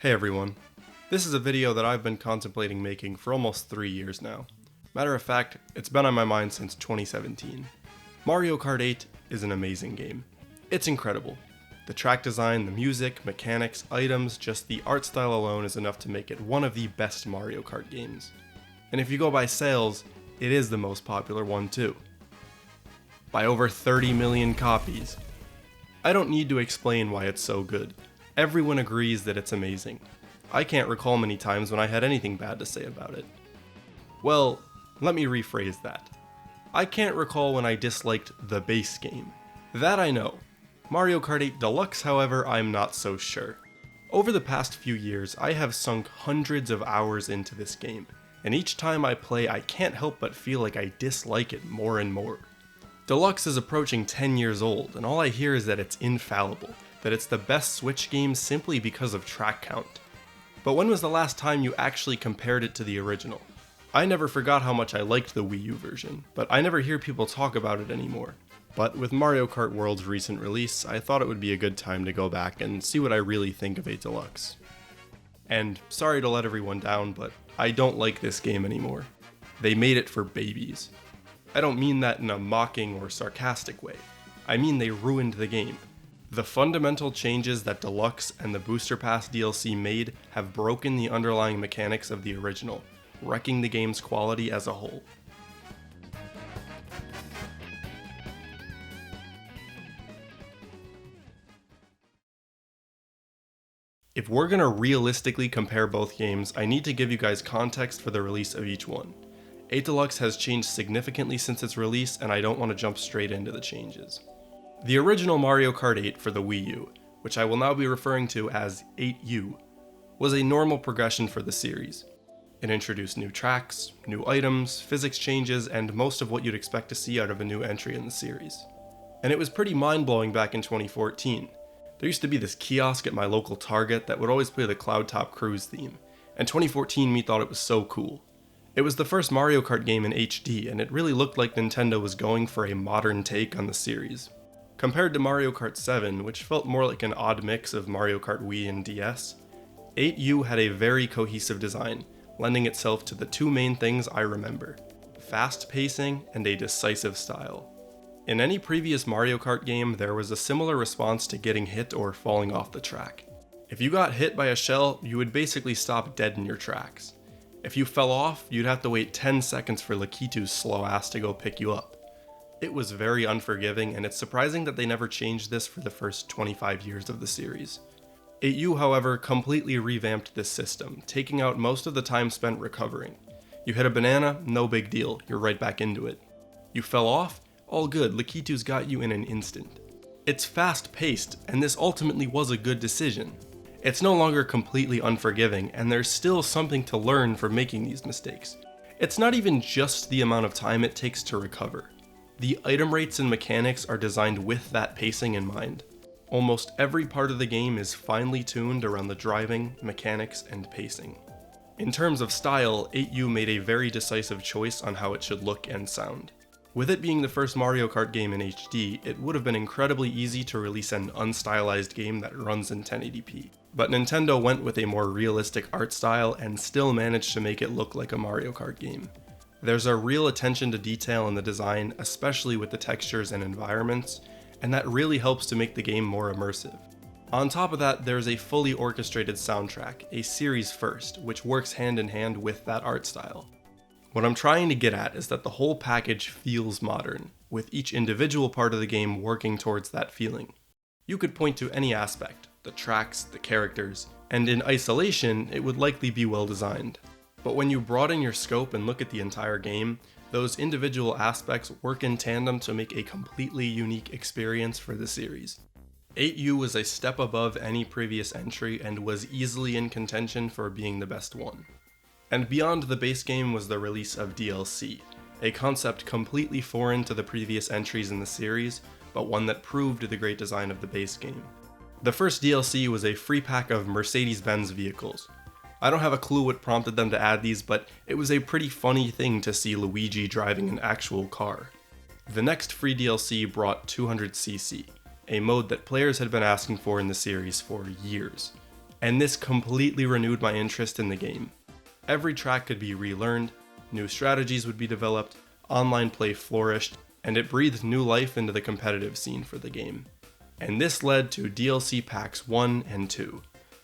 Hey everyone. This is a video that I've been contemplating making for almost 3 years now. Matter of fact, it's been on my mind since 2017. Mario Kart 8 is an amazing game. It's incredible. The track design, the music, mechanics, items, just the art style alone is enough to make it one of the best Mario Kart games. And if you go by sales, it is the most popular one too. By over 30 million copies. I don't need to explain why it's so good. Everyone agrees that it's amazing. I can't recall many times when I had anything bad to say about it. Well, let me rephrase that. I can't recall when I disliked the base game. That I know. Mario Kart 8 Deluxe, however, I'm not so sure. Over the past few years, I have sunk hundreds of hours into this game, and each time I play, I can't help but feel like I dislike it more and more. Deluxe is approaching 10 years old, and all I hear is that it's infallible, that it's the best Switch game simply because of track count. But when was the last time you actually compared it to the original? I never forgot how much I liked the Wii U version, but I never hear people talk about it anymore. But with Mario Kart World's recent release, I thought it would be a good time to go back and see what I really think of 8 Deluxe. And sorry to let everyone down, but I don't like this game anymore. They made it for babies. I don't mean that in a mocking or sarcastic way. I mean they ruined the game. The fundamental changes that Deluxe and the Booster Pass DLC made have broken the underlying mechanics of the original, wrecking the game's quality as a whole. If we're gonna realistically compare both games, I need to give you guys context for the release of each one. 8 Deluxe has changed significantly since its release, and I don't want to jump straight into the changes. The original Mario Kart 8 for the Wii U, which I will now be referring to as 8U, was a normal progression for the series. It introduced new tracks, new items, physics changes, and most of what you'd expect to see out of a new entry in the series. And it was pretty mind-blowing back in 2014. There used to be this kiosk at my local Target that would always play the Cloud Top Cruise theme, and 2014 me thought it was so cool. It was the first Mario Kart game in HD, and it really looked like Nintendo was going for a modern take on the series. Compared to Mario Kart 7, which felt more like an odd mix of Mario Kart Wii and DS, 8U had a very cohesive design, lending itself to the two main things I remember: fast pacing and a decisive style. In any previous Mario Kart game, there was a similar response to getting hit or falling off the track. If you got hit by a shell, you would basically stop dead in your tracks. If you fell off, you'd have to wait 10 seconds for Lakitu's slow ass to go pick you up. It was very unforgiving, and it's surprising that they never changed this for the first 25 years of the series. 8U, however, completely revamped this system, taking out most of the time spent recovering. You hit a banana, no big deal, you're right back into it. You fell off, all good, Lakitu's got you in an instant. It's fast-paced, and this ultimately was a good decision. It's no longer completely unforgiving, and there's still something to learn from making these mistakes. It's not even just the amount of time it takes to recover. The item rates and mechanics are designed with that pacing in mind. Almost every part of the game is finely tuned around the driving, mechanics, and pacing. In terms of style, 8U made a very decisive choice on how it should look and sound. With it being the first Mario Kart game in HD, it would have been incredibly easy to release an unstylized game that runs in 1080p. But Nintendo went with a more realistic art style and still managed to make it look like a Mario Kart game. There's a real attention to detail in the design, especially with the textures and environments, and that really helps to make the game more immersive. On top of that, there's a fully orchestrated soundtrack, a series first, which works hand in hand with that art style. What I'm trying to get at is that the whole package feels modern, with each individual part of the game working towards that feeling. You could point to any aspect, the tracks, the characters, and in isolation, it would likely be well designed. But when you broaden your scope and look at the entire game, those individual aspects work in tandem to make a completely unique experience for the series. 8U was a step above any previous entry and was easily in contention for being the best one. And beyond the base game was the release of DLC, a concept completely foreign to the previous entries in the series, but one that proved the great design of the base game. The first DLC was a free pack of Mercedes-Benz vehicles. I don't have a clue what prompted them to add these, but it was a pretty funny thing to see Luigi driving an actual car. The next free DLC brought 200cc, a mode that players had been asking for in the series for years. and this completely renewed my interest in the game. Every track could be relearned, new strategies would be developed, online play flourished, and it breathed new life into the competitive scene for the game. And this led to DLC packs 1 and 2,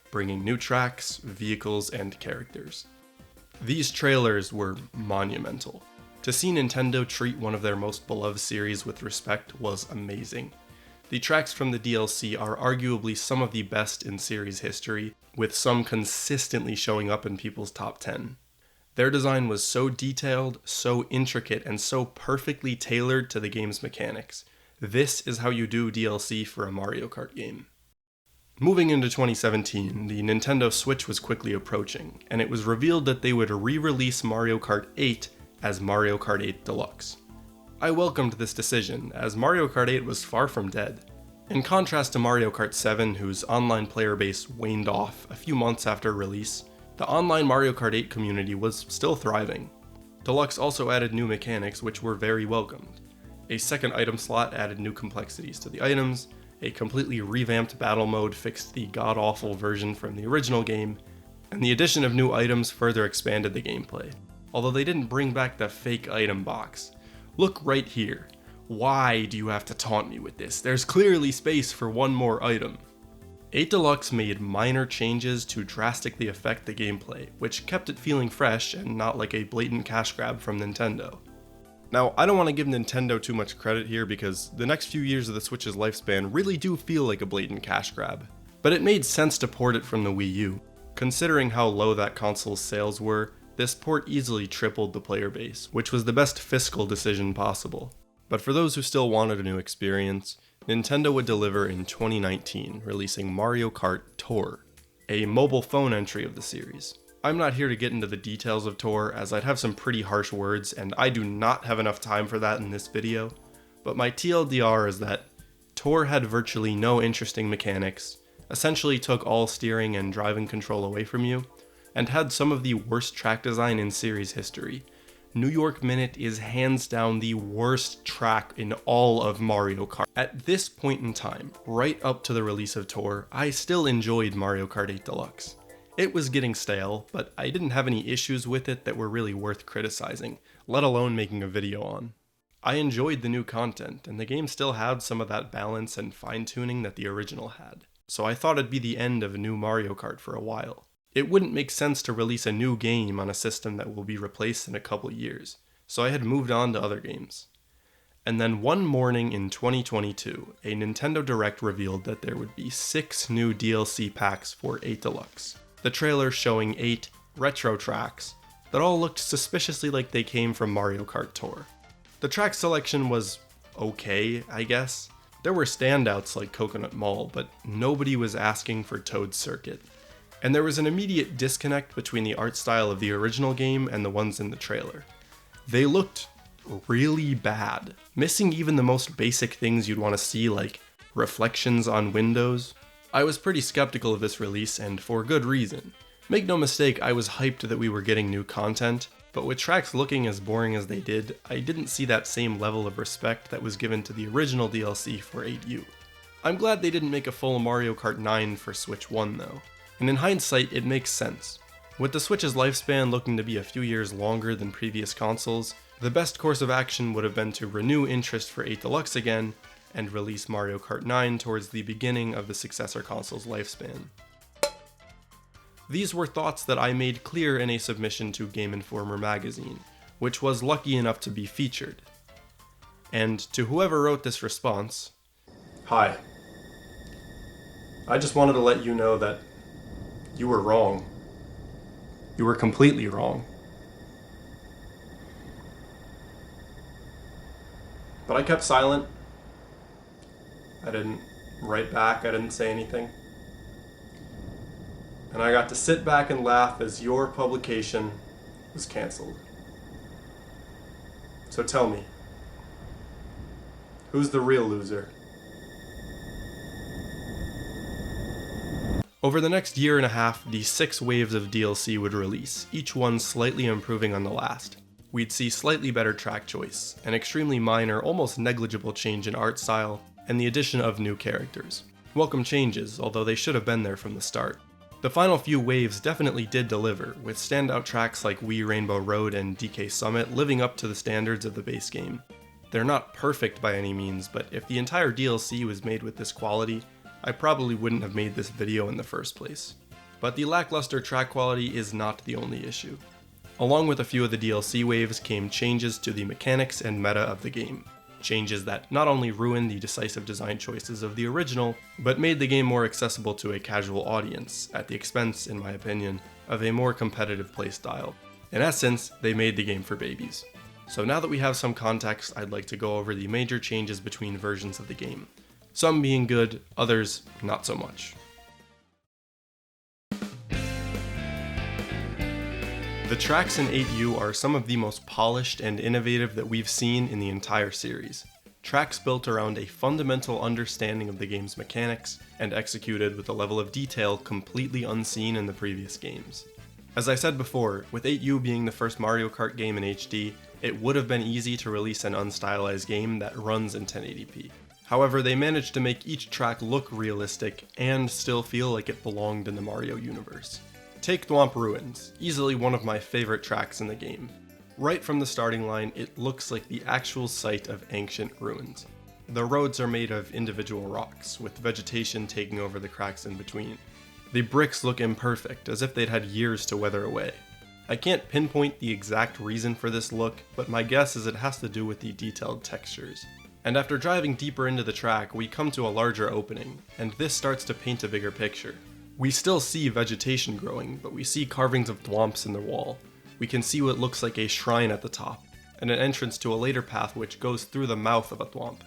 bringing new tracks, vehicles, and characters. These trailers were monumental. To see Nintendo treat one of their most beloved series with respect was amazing. The tracks from the DLC are arguably some of the best in series history, with some consistently showing up in people's top 10. Their design was so detailed, so intricate, and so perfectly tailored to the game's mechanics. This is how you do DLC for a Mario Kart game. Moving into 2017, the Nintendo Switch was quickly approaching, and it was revealed that they would re-release Mario Kart 8 as Mario Kart 8 Deluxe. I welcomed this decision, as Mario Kart 8 was far from dead. In contrast to Mario Kart 7, whose online player base waned off a few months after release, the online Mario Kart 8 community was still thriving. Deluxe also added new mechanics which were very welcomed. A second item slot added new complexities to the items, a completely revamped battle mode fixed the god-awful version from the original game, and the addition of new items further expanded the gameplay. Although they didn't bring back the fake item box. Look right here. Why do you have to taunt me with this? There's clearly space for one more item. 8 Deluxe made minor changes to drastically affect the gameplay, which kept it feeling fresh and not like a blatant cash grab from Nintendo. Now, I don't want to give Nintendo too much credit here because the next few years of the Switch's lifespan really do feel like a blatant cash grab. But it made sense to port it from the Wii U. Considering how low that console's sales were, this port easily tripled the player base, which was the best fiscal decision possible. But for those who still wanted a new experience, Nintendo would deliver in 2019, releasing Mario Kart Tour, a mobile phone entry of the series. I'm not here to get into the details of Tour, as I'd have some pretty harsh words, and I do not have enough time for that in this video, but my TLDR is that Tour had virtually no interesting mechanics, essentially took all steering and driving control away from you, and had some of the worst track design in series history. New York Minute is hands down the worst track in all of Mario Kart. At this point in time, right up to the release of Tour, I still enjoyed Mario Kart 8 Deluxe. It was getting stale, but I didn't have any issues with it that were really worth criticizing, let alone making a video on. I enjoyed the new content, and the game still had some of that balance and fine-tuning that the original had, so I thought it'd be the end of a new Mario Kart for a while. It wouldn't make sense to release a new game on a system that will be replaced in a couple years, so I had moved on to other games. And then one morning in 2022, a Nintendo Direct revealed that there would be 6 new DLC packs for 8 Deluxe. The trailer showing 8 retro tracks that all looked suspiciously like they came from Mario Kart Tour. The track selection was okay, I guess. There were standouts like Coconut Mall, but nobody was asking for Toad Circuit. And there was an immediate disconnect between the art style of the original game and the ones in the trailer. They looked really bad, missing even the most basic things you'd want to see, like reflections on windows. I was pretty skeptical of this release, and for good reason. Make no mistake, I was hyped that we were getting new content, but with tracks looking as boring as they did, I didn't see that same level of respect that was given to the original DLC for 8U. I'm glad they didn't make a full Mario Kart 9 for Switch 1 though. And in hindsight, it makes sense. With the Switch's lifespan looking to be a few years longer than previous consoles, the best course of action would have been to renew interest for 8 Deluxe again, and release Mario Kart 9 towards the beginning of the successor console's lifespan. These were thoughts that I made clear in a submission to Game Informer magazine, which was lucky enough to be featured. And to whoever wrote this response, hi. I just wanted to let you know that you were wrong. You were completely wrong. But I kept silent. I didn't write back, I didn't say anything. And I got to sit back and laugh as your publication was canceled. So tell me, who's the real loser? Over the next year and a half, the 6 waves of DLC would release, each one slightly improving on the last. We'd see slightly better track choice, an extremely minor, almost negligible change in art style, and the addition of new characters. Welcome changes, although they should have been there from the start. The final few waves definitely did deliver, with standout tracks like Wii Rainbow Road and DK Summit living up to the standards of the base game. They're not perfect by any means, but if the entire DLC was made with this quality, I probably wouldn't have made this video in the first place. But the lackluster track quality is not the only issue. Along with a few of the DLC waves came changes to the mechanics and meta of the game. Changes that not only ruined the decisive design choices of the original, but made the game more accessible to a casual audience, at the expense, in my opinion, of a more competitive playstyle. In essence, they made the game for babies. So now that we have some context, I'd like to go over the major changes between versions of the game. Some being good, others not so much. The tracks in 8U are some of the most polished and innovative that we've seen in the entire series. Tracks built around a fundamental understanding of the game's mechanics, and executed with a level of detail completely unseen in the previous games. As I said before, with 8U being the first Mario Kart game in HD, it would have been easy to release an unstylized game that runs in 1080p. However, they managed to make each track look realistic and still feel like it belonged in the Mario universe. Take Thwomp Ruins, easily one of my favorite tracks in the game. Right from the starting line, it looks like the actual site of ancient ruins. The roads are made of individual rocks, with vegetation taking over the cracks in between. The bricks look imperfect, as if they'd had years to weather away. I can't pinpoint the exact reason for this look, but my guess is it has to do with the detailed textures. And after driving deeper into the track, we come to a larger opening, and this starts to paint a bigger picture. We still see vegetation growing, but we see carvings of thwomps in the wall. We can see what looks like a shrine at the top, and an entrance to a later path which goes through the mouth of a thwomp.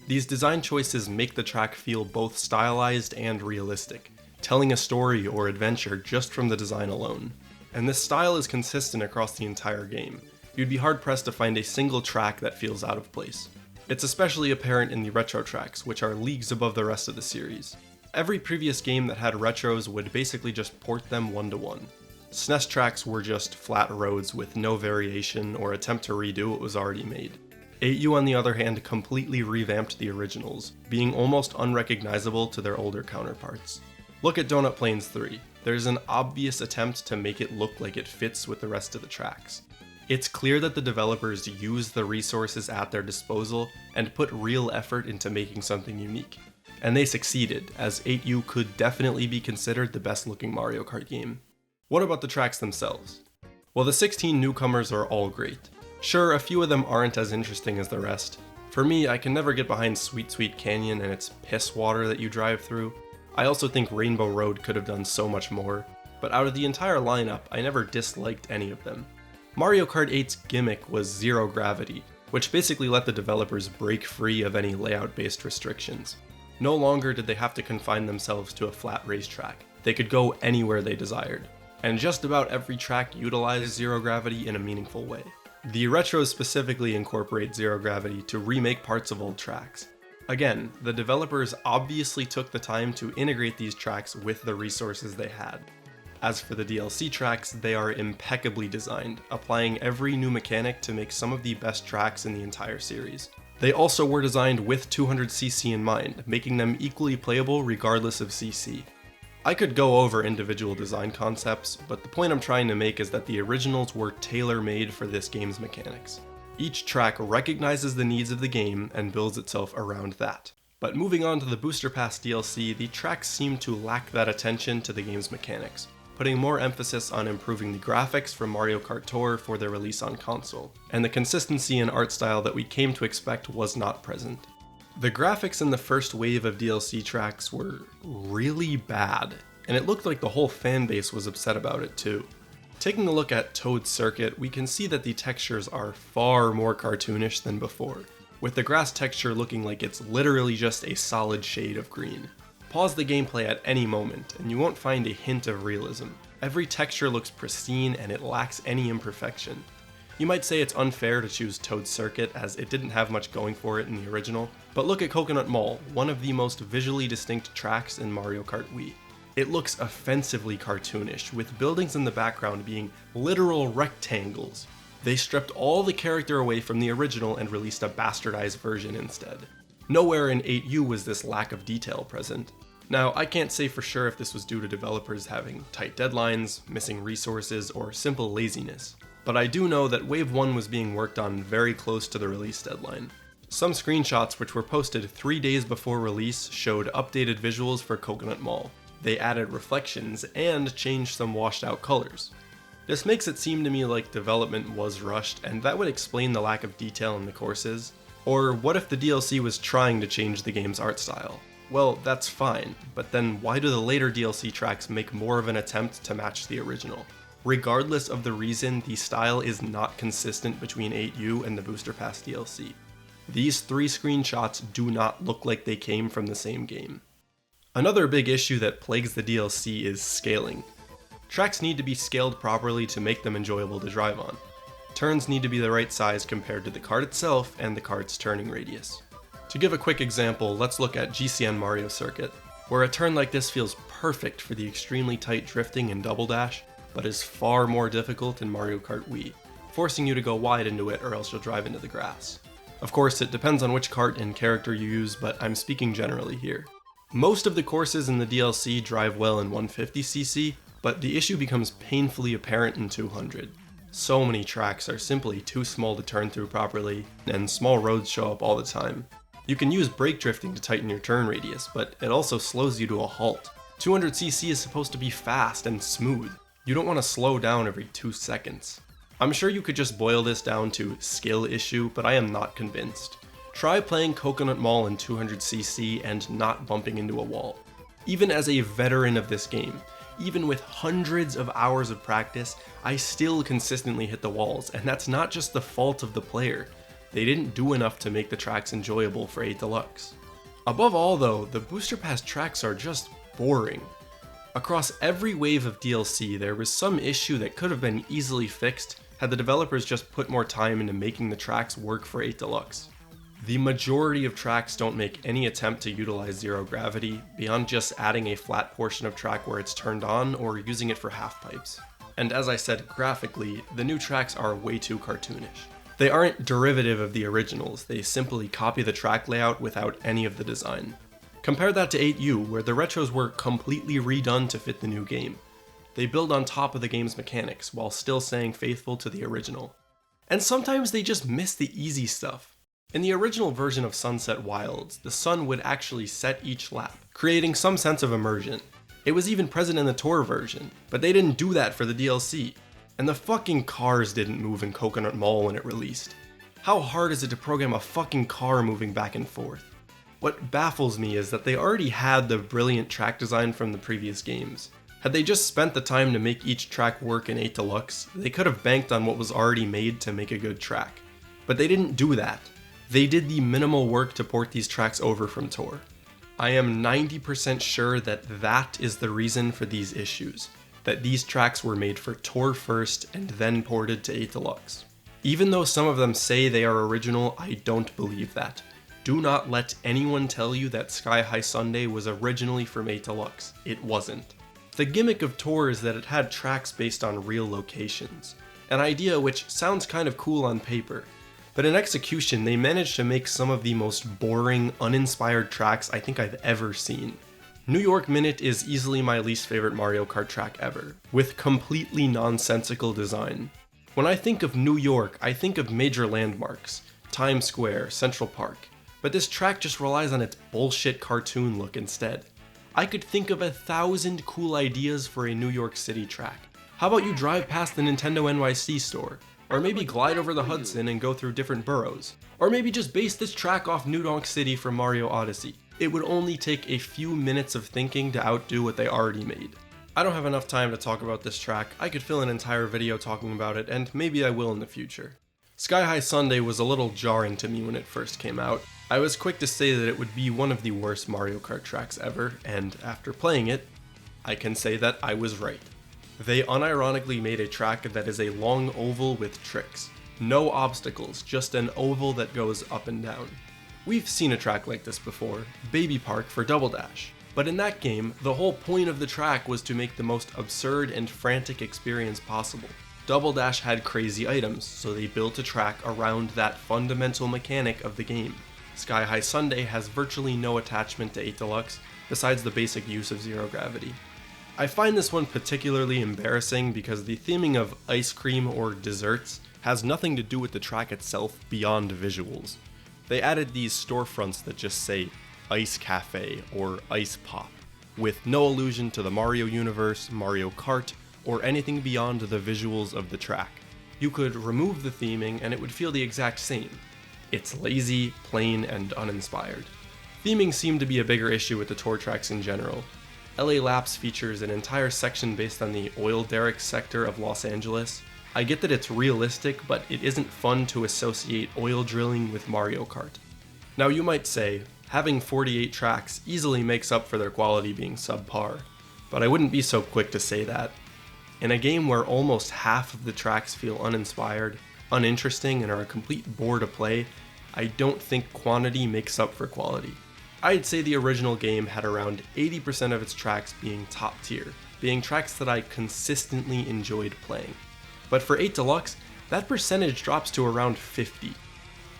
These design choices make the track feel both stylized and realistic, telling a story or adventure just from the design alone. And this style is consistent across the entire game. You'd be hard-pressed to find a single track that feels out of place. It's especially apparent in the retro tracks, which are leagues above the rest of the series. Every previous game that had retros would basically just port them one-to-one. SNES tracks were just flat roads with no variation or attempt to redo what was already made. 8U on the other hand completely revamped the originals, being almost unrecognizable to their older counterparts. Look at Donut Plains 3. There's an obvious attempt to make it look like it fits with the rest of the tracks. It's clear that the developers used the resources at their disposal and put real effort into making something unique. And they succeeded, as 8U could definitely be considered the best looking Mario Kart game. What about the tracks themselves? Well, the 16 newcomers are all great. Sure, a few of them aren't as interesting as the rest. For me, I can never get behind Sweet Sweet Canyon and its piss water that you drive through. I also think Rainbow Road could have done so much more, but out of the entire lineup, I never disliked any of them. Mario Kart 8's gimmick was zero gravity, which basically let the developers break free of any layout-based restrictions. No longer did they have to confine themselves to a flat racetrack. They could go anywhere they desired. And just about every track utilized zero gravity in a meaningful way. The retros specifically incorporate zero gravity to remake parts of old tracks. Again, the developers obviously took the time to integrate these tracks with the resources they had. As for the DLC tracks, they are impeccably designed, applying every new mechanic to make some of the best tracks in the entire series. They also were designed with 200cc in mind, making them equally playable regardless of CC. I could go over individual design concepts, but the point I'm trying to make is that the originals were tailor-made for this game's mechanics. Each track recognizes the needs of the game and builds itself around that. But moving on to the Booster Pass DLC, the tracks seem to lack that attention to the game's mechanics, putting more emphasis on improving the graphics from Mario Kart Tour for their release on console, and the consistency and art style that we came to expect was not present. The graphics in the first wave of DLC tracks were really bad, and it looked like the whole fanbase was upset about it too. Taking a look at Toad's Circuit, we can see that the textures are far more cartoonish than before, with the grass texture looking like it's literally just a solid shade of green. Pause the gameplay at any moment, and you won't find a hint of realism. Every texture looks pristine and it lacks any imperfection. You might say it's unfair to choose Toad's Circuit as it didn't have much going for it in the original, but look at Coconut Mall, one of the most visually distinct tracks in Mario Kart Wii. It looks offensively cartoonish, with buildings in the background being literal rectangles. They stripped all the character away from the original and released a bastardized version instead. Nowhere in 8U was this lack of detail present. Now, I can't say for sure if this was due to developers having tight deadlines, missing resources, or simple laziness, but I do know that Wave 1 was being worked on very close to the release deadline. Some screenshots which were posted 3 days before release showed updated visuals for Coconut Mall. They added reflections and changed some washed out colors. This makes it seem to me like development was rushed, and that would explain the lack of detail in the courses. Or what if the DLC was trying to change the game's art style? Well, that's fine, but then why do the later DLC tracks make more of an attempt to match the original? Regardless of the reason, the style is not consistent between 8U and the Booster Pass DLC. These 3 screenshots do not look like they came from the same game. Another big issue that plagues the DLC is scaling. Tracks need to be scaled properly to make them enjoyable to drive on. Turns need to be the right size compared to the kart itself and the kart's turning radius. To give a quick example, let's look at GCN Mario Circuit, where a turn like this feels perfect for the extremely tight drifting and double dash, but is far more difficult in Mario Kart Wii, forcing you to go wide into it or else you'll drive into the grass. Of course, it depends on which kart and character you use, but I'm speaking generally here. Most of the courses in the DLC drive well in 150cc, but the issue becomes painfully apparent in 200. So many tracks are simply too small to turn through properly, and small roads show up all the time. You can use brake drifting to tighten your turn radius, but it also slows you to a halt. 200cc is supposed to be fast and smooth. You don't want to slow down every 2 seconds. I'm sure you could just boil this down to skill issue, but I am not convinced. Try playing Coconut Mall in 200cc and not bumping into a wall. Even as a veteran of this game, even with hundreds of hours of practice, I still consistently hit the walls, and that's not just the fault of the player. They didn't do enough to make the tracks enjoyable for 8 Deluxe. Above all though, the Booster Pass tracks are just boring. Across every wave of DLC, there was some issue that could have been easily fixed had the developers just put more time into making the tracks work for 8 Deluxe. The majority of tracks don't make any attempt to utilize zero gravity, beyond just adding a flat portion of track where it's turned on or using it for half pipes. And as I said, graphically, the new tracks are way too cartoonish. They aren't derivative of the originals, they simply copy the track layout without any of the design. Compare that to 8U, where the retros were completely redone to fit the new game. They build on top of the game's mechanics, while still staying faithful to the original. And sometimes they just miss the easy stuff. In the original version of Sunset Wilds, the sun would actually set each lap, creating some sense of immersion. It was even present in the tour version, but they didn't do that for the DLC. And the fucking cars didn't move in Coconut Mall when it released. How hard is it to program a fucking car moving back and forth? What baffles me is that they already had the brilliant track design from the previous games. Had they just spent the time to make each track work in 8 Deluxe, they could have banked on what was already made to make a good track. But they didn't do that. They did the minimal work to port these tracks over from Tour. I am 90% sure that that is the reason for these issues. That these tracks were made for Tour first and then ported to 8 Deluxe. Even though some of them say they are original, I don't believe that. Do not let anyone tell you that Sky High Sundae was originally from 8 Deluxe. It wasn't. The gimmick of Tour is that it had tracks based on real locations, an idea which sounds kind of cool on paper, but in execution they managed to make some of the most boring, uninspired tracks I think I've ever seen. New York Minute is easily my least favorite Mario Kart track ever, with completely nonsensical design. When I think of New York, I think of major landmarks, Times Square, Central Park, but this track just relies on its bullshit cartoon look instead. I could think of 1,000 cool ideas for a New York City track. How about you drive past the Nintendo NYC store? Or maybe glide over the Hudson and go through different boroughs? Or maybe just base this track off New Donk City from Mario Odyssey. It would only take a few minutes of thinking to outdo what they already made. I don't have enough time to talk about this track. I could fill an entire video talking about it, and maybe I will in the future. Sky High Sundae was a little jarring to me when it first came out. I was quick to say that it would be one of the worst Mario Kart tracks ever, and after playing it, I can say that I was right. They unironically made a track that is a long oval with tricks. No obstacles, just an oval that goes up and down. We've seen a track like this before, Baby Park for Double Dash. But in that game, the whole point of the track was to make the most absurd and frantic experience possible. Double Dash had crazy items, so they built a track around that fundamental mechanic of the game. Sky High Sundae has virtually no attachment to 8 Deluxe, besides the basic use of zero gravity. I find this one particularly embarrassing because the theming of ice cream or desserts has nothing to do with the track itself beyond visuals. They added these storefronts that just say Ice Cafe or Ice Pop, with no allusion to the Mario universe, Mario Kart, or anything beyond the visuals of the track. You could remove the theming and it would feel the exact same. It's lazy, plain, and uninspired. Theming seemed to be a bigger issue with the tour tracks in general. LA Laps features an entire section based on the oil derrick sector of Los Angeles. I get that it's realistic, but it isn't fun to associate oil drilling with Mario Kart. Now you might say, having 48 tracks easily makes up for their quality being subpar, but I wouldn't be so quick to say that. In a game where almost half of the tracks feel uninspired, uninteresting, and are a complete bore to play, I don't think quantity makes up for quality. I'd say the original game had around 80% of its tracks being top tier, being tracks that I consistently enjoyed playing. But for 8 Deluxe, that percentage drops to around 50.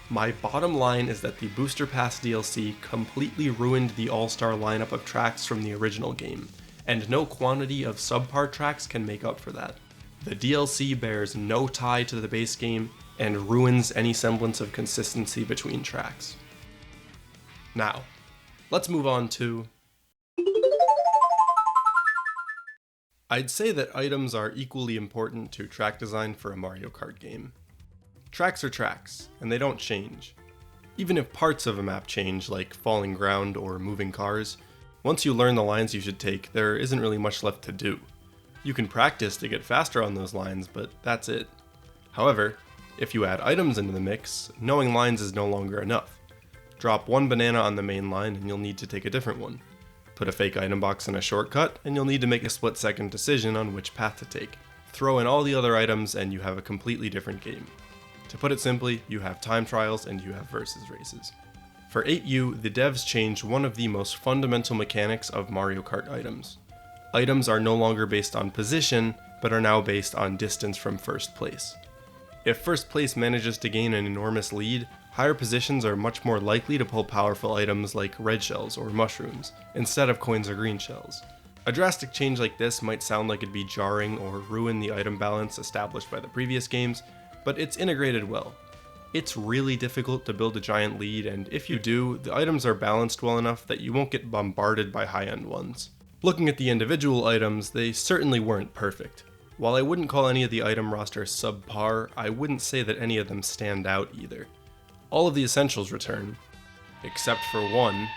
My bottom line is that the Booster Pass DLC completely ruined the all-star lineup of tracks from the original game, and no quantity of subpar tracks can make up for that. The DLC bears no tie to the base game and ruins any semblance of consistency between tracks. Now, let's move on to... I'd say that items are equally important to track design for a Mario Kart game. Tracks are tracks, and they don't change. Even if parts of a map change, like falling ground or moving cars, once you learn the lines you should take, there isn't really much left to do. You can practice to get faster on those lines, but that's it. However, if you add items into the mix, knowing lines is no longer enough. Drop one banana on the main line and you'll need to take a different one. Put a fake item box in a shortcut and you'll need to make a split-second decision on which path to take. Throw in all the other items and you have a completely different game. To put it simply, you have time trials and you have versus races. For 8U, the devs changed one of the most fundamental mechanics of Mario Kart items. Items are no longer based on position, but are now based on distance from first place. If first place manages to gain an enormous lead, higher positions are much more likely to pull powerful items like red shells or mushrooms, instead of coins or green shells. A drastic change like this might sound like it'd be jarring or ruin the item balance established by the previous games, but it's integrated well. It's really difficult to build a giant lead, and if you do, the items are balanced well enough that you won't get bombarded by high-end ones. Looking at the individual items, they certainly weren't perfect. While I wouldn't call any of the item roster subpar, I wouldn't say that any of them stand out either. All of the essentials return, except for one,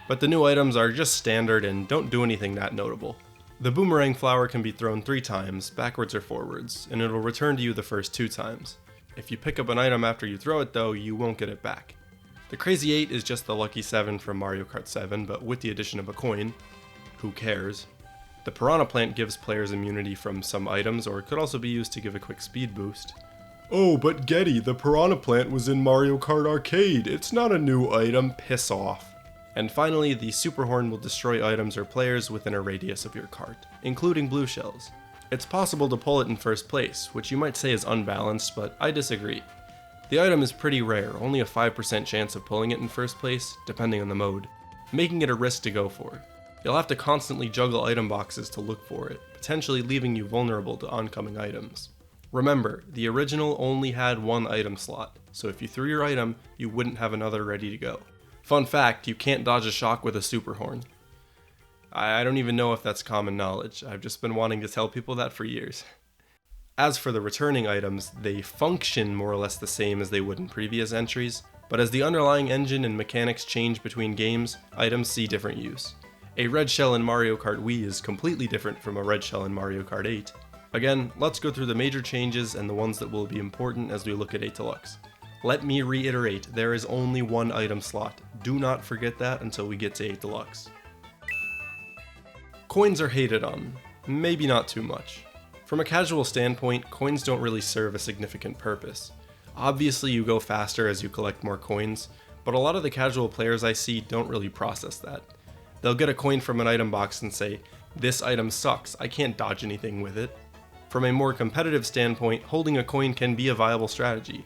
but the new items are just standard and don't do anything that notable. The boomerang flower can be thrown 3 times, backwards or forwards, and it'll return to you the first 2 times. If you pick up an item after you throw it though, you won't get it back. The Crazy 8 is just the Lucky 7 from Mario Kart 7, but with the addition of a coin. Who cares? The Piranha Plant gives players immunity from some items, or it could also be used to give a quick speed boost. Oh, but Getty, the Piranha Plant was in Mario Kart Arcade, it's not a new item, piss off. And finally, the Super Horn will destroy items or players within a radius of your cart, including blue shells. It's possible to pull it in first place, which you might say is unbalanced, but I disagree. The item is pretty rare, only a 5% chance of pulling it in first place, depending on the mode, making it a risk to go for. You'll have to constantly juggle item boxes to look for it, potentially leaving you vulnerable to oncoming items. Remember, the original only had 1 item slot, so if you threw your item, you wouldn't have another ready to go. Fun fact, you can't dodge a shock with a Super Horn. I don't even know if that's common knowledge, I've just been wanting to tell people that for years. As for the returning items, they function more or less the same as they would in previous entries, but as the underlying engine and mechanics change between games, items see different use. A red shell in Mario Kart Wii is completely different from a red shell in Mario Kart 8. Again, let's go through the major changes and the ones that will be important as we look at 8 Deluxe. Let me reiterate, there is only 1 item slot. Do not forget that until we get to 8 Deluxe. Coins are hated on. Maybe not too much. From a casual standpoint, coins don't really serve a significant purpose. Obviously you go faster as you collect more coins, but a lot of the casual players I see don't really process that. They'll get a coin from an item box and say, "This item sucks, I can't dodge anything with it." From a more competitive standpoint, holding a coin can be a viable strategy.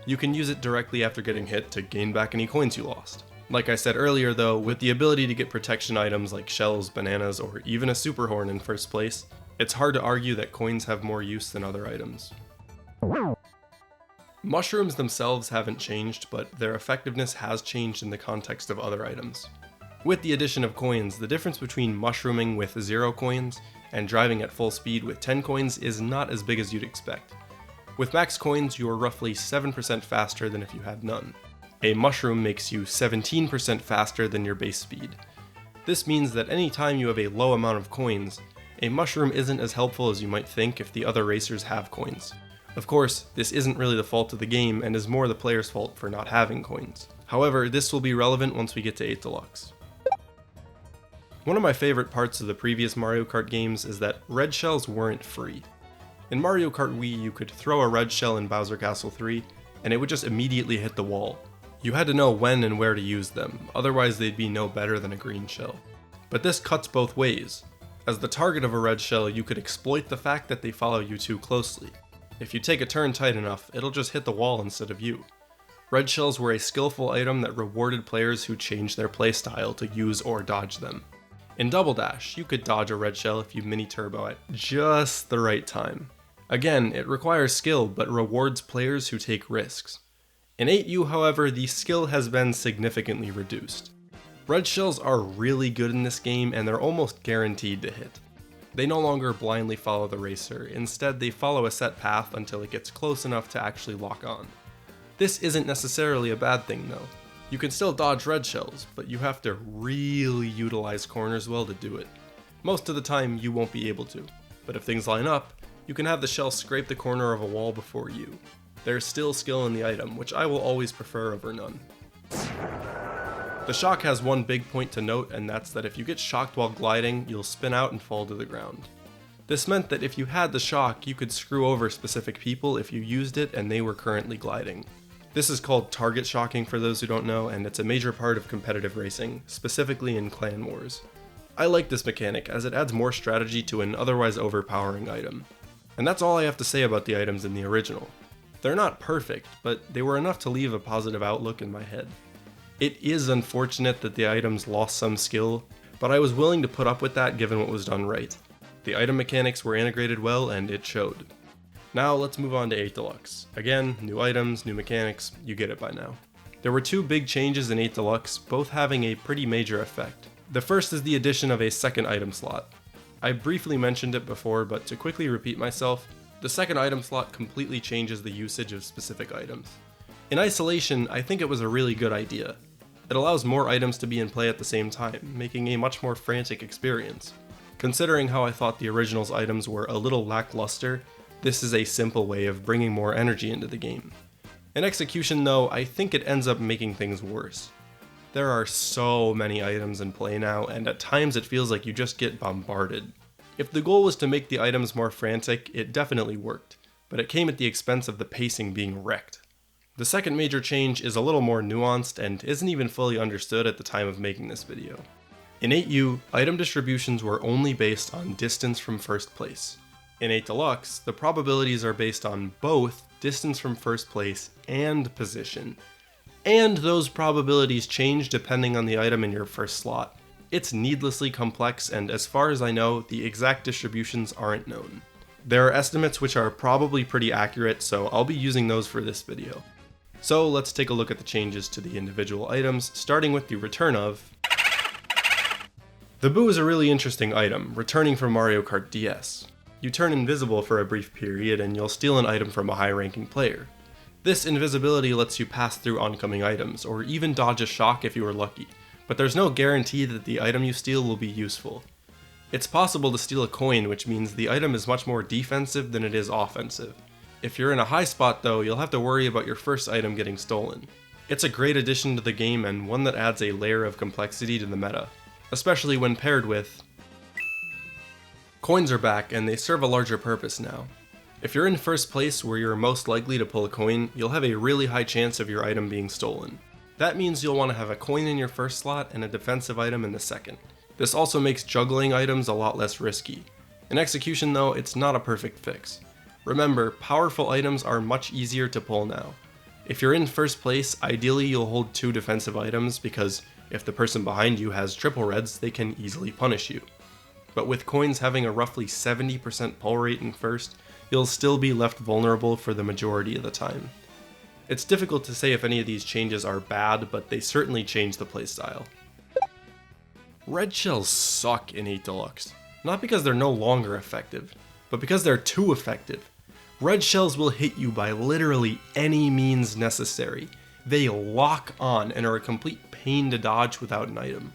You can use it directly after getting hit to gain back any coins you lost. Like I said earlier though, with the ability to get protection items like shells, bananas, or even a super horn in first place, it's hard to argue that coins have more use than other items. Mushrooms themselves haven't changed, but their effectiveness has changed in the context of other items. With the addition of coins, the difference between mushrooming with 0 coins and driving at full speed with 10 coins is not as big as you'd expect. With max coins, you are roughly 7% faster than if you had none. A mushroom makes you 17% faster than your base speed. This means that any time you have a low amount of coins, a mushroom isn't as helpful as you might think if the other racers have coins. Of course, this isn't really the fault of the game and is more the player's fault for not having coins. However, this will be relevant once we get to 8 Deluxe. One of my favorite parts of the previous Mario Kart games is that red shells weren't free. In Mario Kart Wii, you could throw a red shell in Bowser Castle 3, and it would just immediately hit the wall. You had to know when and where to use them, otherwise they'd be no better than a green shell. But this cuts both ways. As the target of a red shell, you could exploit the fact that they follow you too closely. If you take a turn tight enough, it'll just hit the wall instead of you. Red shells were a skillful item that rewarded players who changed their playstyle to use or dodge them. In Double Dash, you could dodge a red shell if you mini-turbo at just the right time. Again, it requires skill, but rewards players who take risks. In 8U, however, the skill has been significantly reduced. Red shells are really good in this game, and they're almost guaranteed to hit. They no longer blindly follow the racer, instead they follow a set path until it gets close enough to actually lock on. This isn't necessarily a bad thing though. You can still dodge red shells, but you have to really utilize corners well to do it. Most of the time you won't be able to, but if things line up, you can have the shell scrape the corner of a wall before you. There's still skill in the item, which I will always prefer over none. The shock has one big point to note, and that's that if you get shocked while gliding, you'll spin out and fall to the ground. This meant that if you had the shock, you could screw over specific people if you used it and they were currently gliding. This is called target shocking for those who don't know, and it's a major part of competitive racing, specifically in clan wars. I like this mechanic as it adds more strategy to an otherwise overpowering item. And that's all I have to say about the items in the original. They're not perfect, but they were enough to leave a positive outlook in my head. It is unfortunate that the items lost some skill, but I was willing to put up with that given what was done right. The item mechanics were integrated well and it showed. Now let's move on to 8 Deluxe. Again, new items, new mechanics, you get it by now. There were 2 big changes in 8 Deluxe, both having a pretty major effect. The first is the addition of a second item slot. I briefly mentioned it before, but to quickly repeat myself, the second item slot completely changes the usage of specific items. In isolation, I think it was a really good idea. It allows more items to be in play at the same time, making a much more frantic experience. Considering how I thought the original's items were a little lackluster, this is a simple way of bringing more energy into the game. In execution though, I think it ends up making things worse. There are so many items in play now, and at times it feels like you just get bombarded. If the goal was to make the items more frantic, it definitely worked, but it came at the expense of the pacing being wrecked. The second major change is a little more nuanced and isn't even fully understood at the time of making this video. In 8U, item distributions were only based on distance from first place. In 8 Deluxe, the probabilities are based on both distance from first place and position. And those probabilities change depending on the item in your first slot. It's needlessly complex, and as far as I know, the exact distributions aren't known. There are estimates which are probably pretty accurate, so I'll be using those for this video. So let's take a look at the changes to the individual items, starting with the return of... The Boo is a really interesting item, returning from Mario Kart DS. You turn invisible for a brief period and you'll steal an item from a high-ranking player. This invisibility lets you pass through oncoming items, or even dodge a shock if you are lucky, but there's no guarantee that the item you steal will be useful. It's possible to steal a coin, which means the item is much more defensive than it is offensive. If you're in a high spot though, you'll have to worry about your first item getting stolen. It's a great addition to the game and one that adds a layer of complexity to the meta, especially when paired with... Coins are back and they serve a larger purpose now. If you're in first place where you're most likely to pull a coin, you'll have a really high chance of your item being stolen. That means you'll want to have a coin in your first slot and a defensive item in the second. This also makes juggling items a lot less risky. In execution though, it's not a perfect fix. Remember, powerful items are much easier to pull now. If you're in first place, ideally you'll hold 2 defensive items because if the person behind you has triple reds, they can easily punish you. But with coins having a roughly 70% pull rate in first, you'll still be left vulnerable for the majority of the time. It's difficult to say if any of these changes are bad, but they certainly change the playstyle. Red shells suck in 8 Deluxe. Not because they're no longer effective, but because they're too effective. Red shells will hit you by literally any means necessary. They lock on and are a complete pain to dodge without an item.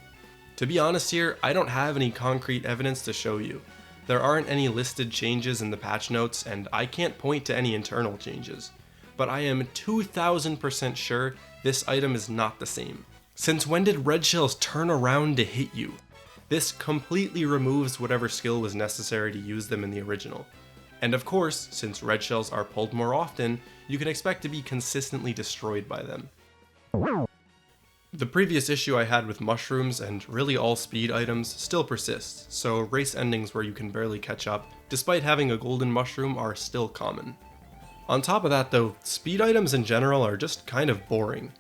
To be honest here, I don't have any concrete evidence to show you. There aren't any listed changes in the patch notes, and I can't point to any internal changes. But I am 2000% sure this item is not the same. Since when did red shells turn around to hit you? This completely removes whatever skill was necessary to use them in the original. And of course, since red shells are pulled more often, you can expect to be consistently destroyed by them. The previous issue I had with mushrooms and really all speed items still persists, so race endings where you can barely catch up, despite having a golden mushroom, are still common. On top of that though, speed items in general are just kind of boring.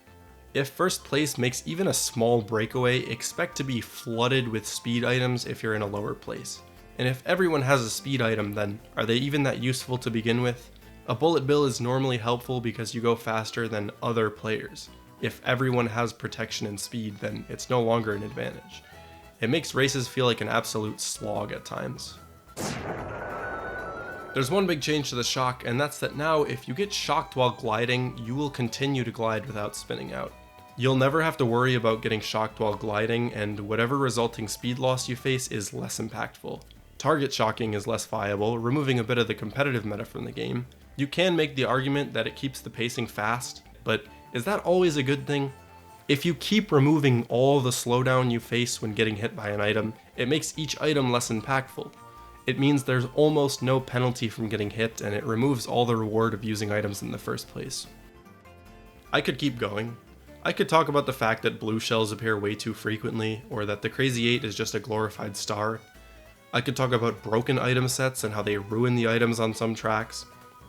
If first place makes even a small breakaway, expect to be flooded with speed items if you're in a lower place. And if everyone has a speed item, then are they even that useful to begin with? A bullet bill is normally helpful because you go faster than other players. If everyone has protection and speed, then it's no longer an advantage. It makes races feel like an absolute slog at times. There's one big change to the shock, and that's that now if you get shocked while gliding, you will continue to glide without spinning out. You'll never have to worry about getting shocked while gliding, and whatever resulting speed loss you face is less impactful. Target shocking is less viable, removing a bit of the competitive meta from the game. You can make the argument that it keeps the pacing fast, but is that always a good thing? If you keep removing all the slowdown you face when getting hit by an item, it makes each item less impactful. It means there's almost no penalty from getting hit, and it removes all the reward of using items in the first place. I could keep going. I could talk about the fact that blue shells appear way too frequently, or that the Crazy 8 is just a glorified star. I could talk about broken item sets and how they ruin the items on some tracks,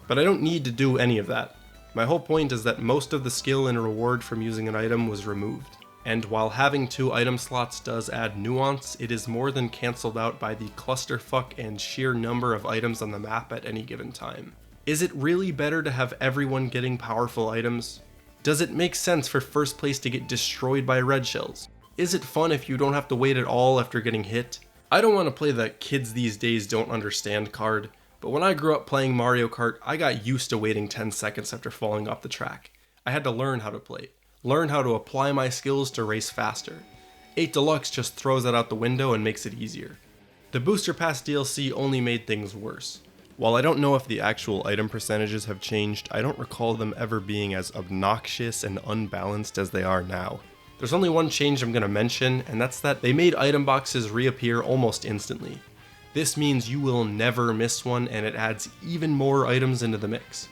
but I don't need to do any of that. My whole point is that most of the skill and reward from using an item was removed, and while having 2 item slots does add nuance, it is more than cancelled out by the clusterfuck and sheer number of items on the map at any given time. Is it really better to have everyone getting powerful items? Does it make sense for first place to get destroyed by red shells? Is it fun if you don't have to wait at all after getting hit? I don't want to play the kids these days don't understand card, but when I grew up playing Mario Kart, I got used to waiting 10 seconds after falling off the track. I had to learn how to play, learn how to apply my skills to race faster. 8 Deluxe just throws that out the window and makes it easier. The Booster Pass DLC only made things worse. While I don't know if the actual item percentages have changed, I don't recall them ever being as obnoxious and unbalanced as they are now. There's only one change I'm going to mention, and that's that they made item boxes reappear almost instantly. This means you will never miss one, and it adds even more items into the mix.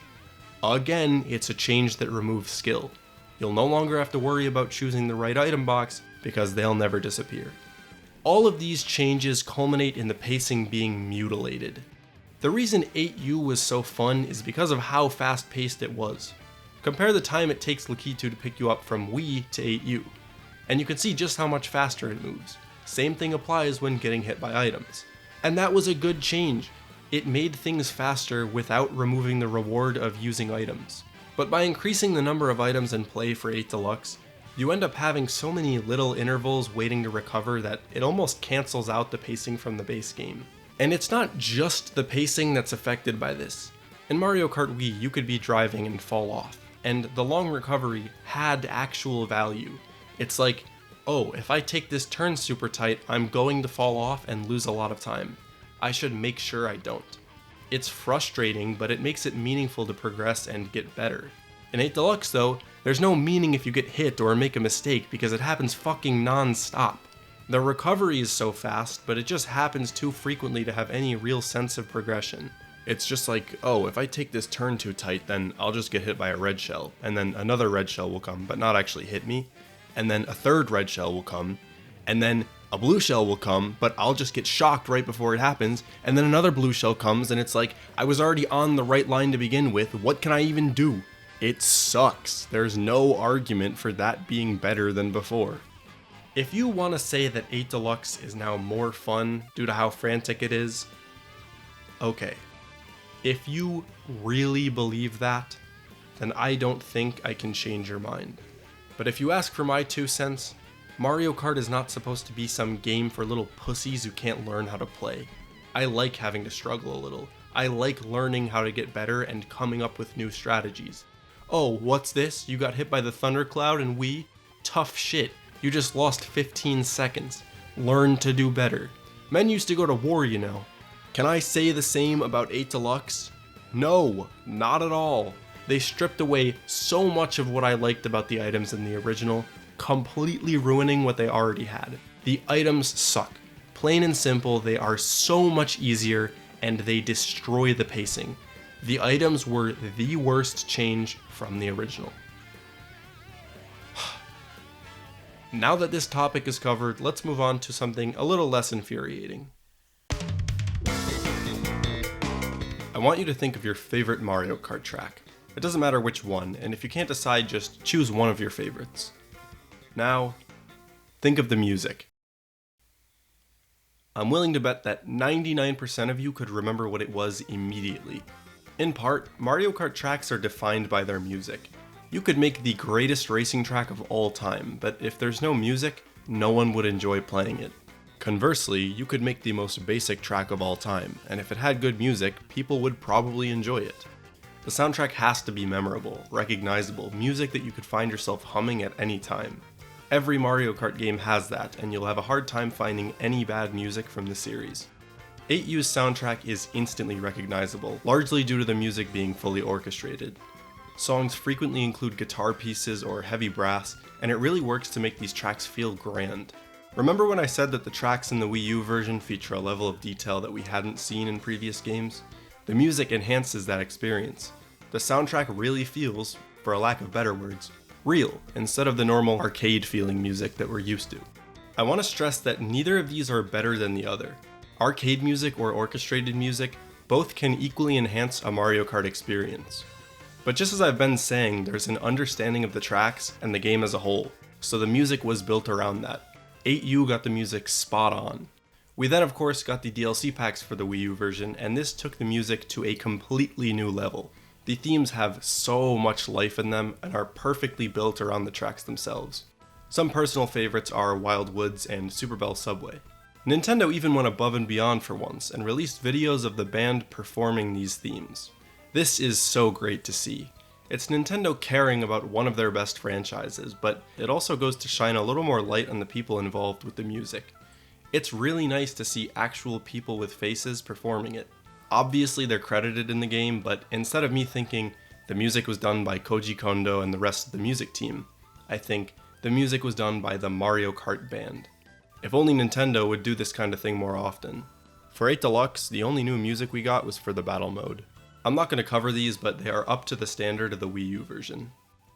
Again, it's a change that removes skill. You'll no longer have to worry about choosing the right item box, because they'll never disappear. All of these changes culminate in the pacing being mutilated. The reason 8U was so fun is because of how fast paced it was. Compare the time it takes Lakitu to pick you up from Wii to 8U, and you can see just how much faster it moves. Same thing applies when getting hit by items. And that was a good change. It made things faster without removing the reward of using items. But by increasing the number of items in play for 8 Deluxe, you end up having so many little intervals waiting to recover that it almost cancels out the pacing from the base game. And it's not just the pacing that's affected by this. In Mario Kart Wii, you could be driving and fall off, and the long recovery had actual value. It's like, oh, if I take this turn super tight, I'm going to fall off and lose a lot of time. I should make sure I don't. It's frustrating, but it makes it meaningful to progress and get better. In 8 Deluxe though, there's no meaning if you get hit or make a mistake because it happens fucking non-stop. The recovery is so fast, but it just happens too frequently to have any real sense of progression. It's just like, oh, if I take this turn too tight, then I'll just get hit by a red shell, and then another red shell will come, but not actually hit me, and then a third red shell will come, and then a blue shell will come, but I'll just get shocked right before it happens, and then another blue shell comes, and it's like, I was already on the right line to begin with, what can I even do? It sucks. There's no argument for that being better than before. If you want to say that 8 Deluxe is now more fun due to how frantic it is, okay. If you really believe that, then I don't think I can change your mind. But if you ask for my 2 cents, Mario Kart is not supposed to be some game for little pussies who can't learn how to play. I like having to struggle a little. I like learning how to get better and coming up with new strategies. Oh, what's this? You got hit by the thundercloud in Wii? Tough shit. You just lost 15 seconds. Learn to do better. Men used to go to war, you know. Can I say the same about 8 Deluxe? No, not at all. They stripped away so much of what I liked about the items in the original, completely ruining what they already had. The items suck. Plain and simple, they are so much easier and they destroy the pacing. The items were the worst change from the original. Now that this topic is covered, let's move on to something a little less infuriating. I want you to think of your favorite Mario Kart track. It doesn't matter which one, and if you can't decide, just choose one of your favorites. Now, think of the music. I'm willing to bet that 99% of you could remember what it was immediately. In part, Mario Kart tracks are defined by their music. You could make the greatest racing track of all time, but if there's no music, no one would enjoy playing it. Conversely, you could make the most basic track of all time, and if it had good music, people would probably enjoy it. The soundtrack has to be memorable, recognizable, music that you could find yourself humming at any time. Every Mario Kart game has that, and you'll have a hard time finding any bad music from the series. 8U's soundtrack is instantly recognizable, largely due to the music being fully orchestrated. Songs frequently include guitar pieces or heavy brass, and it really works to make these tracks feel grand. Remember when I said that the tracks in the Wii U version feature a level of detail that we hadn't seen in previous games? The music enhances that experience. The soundtrack really feels, for a lack of better words, real, instead of the normal arcade-feeling music that we're used to. I want to stress that neither of these are better than the other. Arcade music or orchestrated music, both can equally enhance a Mario Kart experience. But just as I've been saying, there's an understanding of the tracks and the game as a whole, so the music was built around that. 8U got the music spot on. We then of course got the DLC packs for the Wii U version, and this took the music to a completely new level. The themes have so much life in them and are perfectly built around the tracks themselves. Some personal favorites are Wild Woods and Super Bell Subway. Nintendo even went above and beyond for once and released videos of the band performing these themes. This is so great to see. It's Nintendo caring about one of their best franchises, but it also goes to shine a little more light on the people involved with the music. It's really nice to see actual people with faces performing it. Obviously they're credited in the game, but instead of me thinking the music was done by Koji Kondo and the rest of the music team, I think the music was done by the Mario Kart band. If only Nintendo would do this kind of thing more often. For 8 Deluxe, the only new music we got was for the battle mode. I'm not going to cover these, but they are up to the standard of the Wii U version.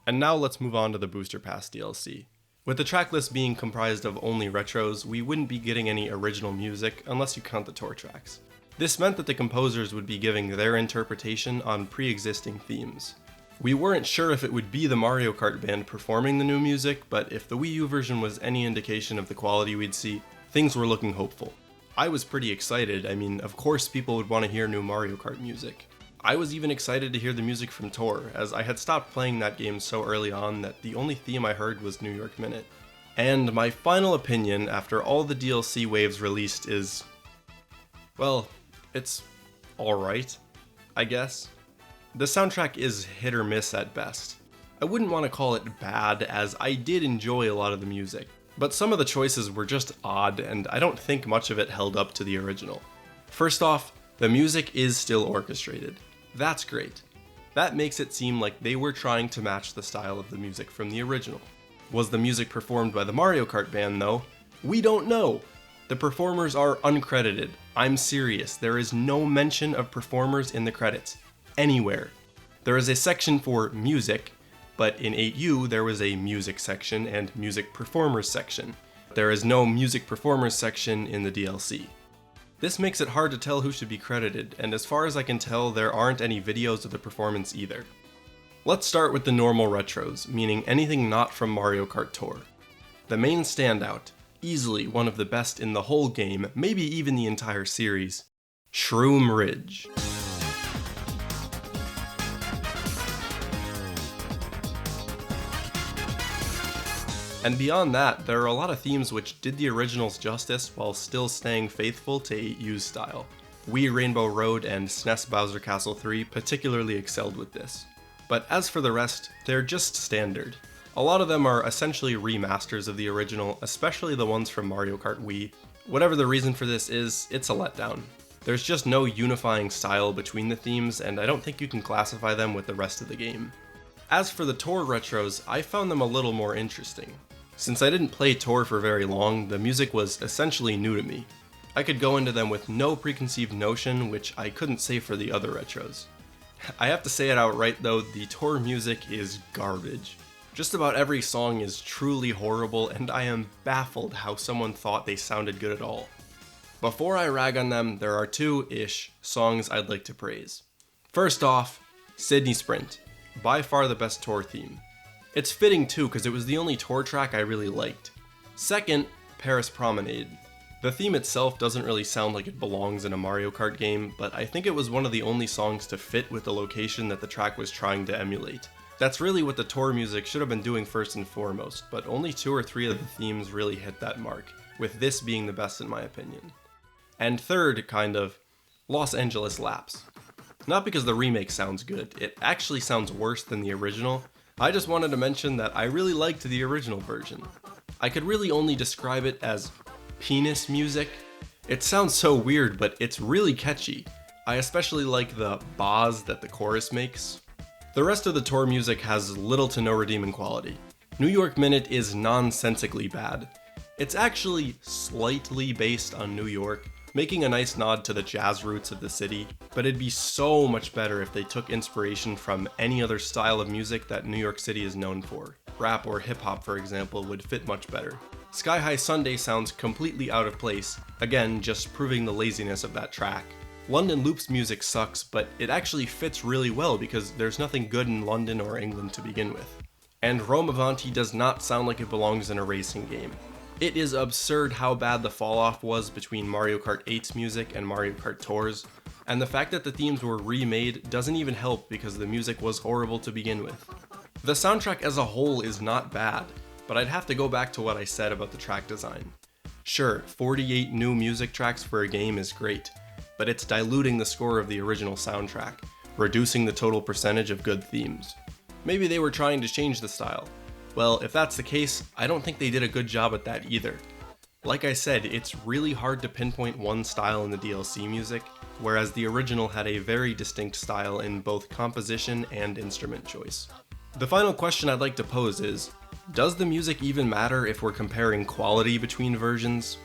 And now let's move on to the Booster Pass DLC. With the track list being comprised of only retros, we wouldn't be getting any original music unless you count the tour tracks. This meant that the composers would be giving their interpretation on pre-existing themes. We weren't sure if it would be the Mario Kart band performing the new music, but if the Wii U version was any indication of the quality we'd see, things were looking hopeful. I was pretty excited. I mean, of course people would want to hear new Mario Kart music. I was even excited to hear the music from Tour, as I had stopped playing that game so early on that the only theme I heard was New York Minute. And my final opinion after all the DLC waves released is, well, it's alright, I guess. The soundtrack is hit or miss at best. I wouldn't want to call it bad, as I did enjoy a lot of the music, but some of the choices were just odd, and I don't think much of it held up to the original. First off, the music is still orchestrated. That's great. That makes it seem like they were trying to match the style of the music from the original. Was the music performed by the Mario Kart band though? We don't know! The performers are uncredited. I'm serious, there is no mention of performers in the credits. Anywhere. There is a section for music, but in 8U there was a music section and music performers section. There is no music performers section in the DLC. This makes it hard to tell who should be credited, and as far as I can tell, there aren't any videos of the performance either. Let's start with the normal retros, meaning anything not from Mario Kart Tour. The main standout, easily one of the best in the whole game, maybe even the entire series, Shroom Ridge. And beyond that, there are a lot of themes which did the originals justice while still staying faithful to 8U's style. Wii Rainbow Road and SNES Bowser Castle 3 particularly excelled with this. But as for the rest, they're just standard. A lot of them are essentially remasters of the original, especially the ones from Mario Kart Wii. Whatever the reason for this is, it's a letdown. There's just no unifying style between the themes, and I don't think you can classify them with the rest of the game. As for the Tour retros, I found them a little more interesting. Since I didn't play Tour for very long, the music was essentially new to me. I could go into them with no preconceived notion, which I couldn't say for the other retros. I have to say it outright though, the Tour music is garbage. Just about every song is truly horrible, and I am baffled how someone thought they sounded good at all. Before I rag on them, there are two-ish songs I'd like to praise. First off, Sydney Sprint, by far the best Tour theme. It's fitting too, because it was the only Tour track I really liked. Second, Paris Promenade. The theme itself doesn't really sound like it belongs in a Mario Kart game, but I think it was one of the only songs to fit with the location that the track was trying to emulate. That's really what the Tour music should have been doing first and foremost, but only 2 or 3 of the themes really hit that mark, with this being the best in my opinion. And third, Los Angeles Laps. Not because the remake sounds good, it actually sounds worse than the original. I just wanted to mention that I really liked the original version. I could really only describe it as penis music. It sounds so weird, but it's really catchy. I especially like the bahs that the chorus makes. The rest of the Tour music has little to no redeeming quality. New York Minute is nonsensically bad. It's actually slightly based on New York, making a nice nod to the jazz roots of the city, but it'd be so much better if they took inspiration from any other style of music that New York City is known for. Rap or hip-hop, for example, would fit much better. Sky High Sunday sounds completely out of place, again, just proving the laziness of that track. London Loop's music sucks, but it actually fits really well because there's nothing good in London or England to begin with. And Rome Avanti does not sound like it belongs in a racing game. It is absurd how bad the fall-off was between Mario Kart 8's music and Mario Kart Tour's, and the fact that the themes were remade doesn't even help because the music was horrible to begin with. The soundtrack as a whole is not bad, but I'd have to go back to what I said about the track design. Sure, 48 new music tracks for a game is great, but it's diluting the score of the original soundtrack, reducing the total percentage of good themes. Maybe they were trying to change the style. Well, if that's the case, I don't think they did a good job at that either. Like I said, it's really hard to pinpoint one style in the DLC music, whereas the original had a very distinct style in both composition and instrument choice. The final question I'd like to pose is, does the music even matter if we're comparing quality between versions?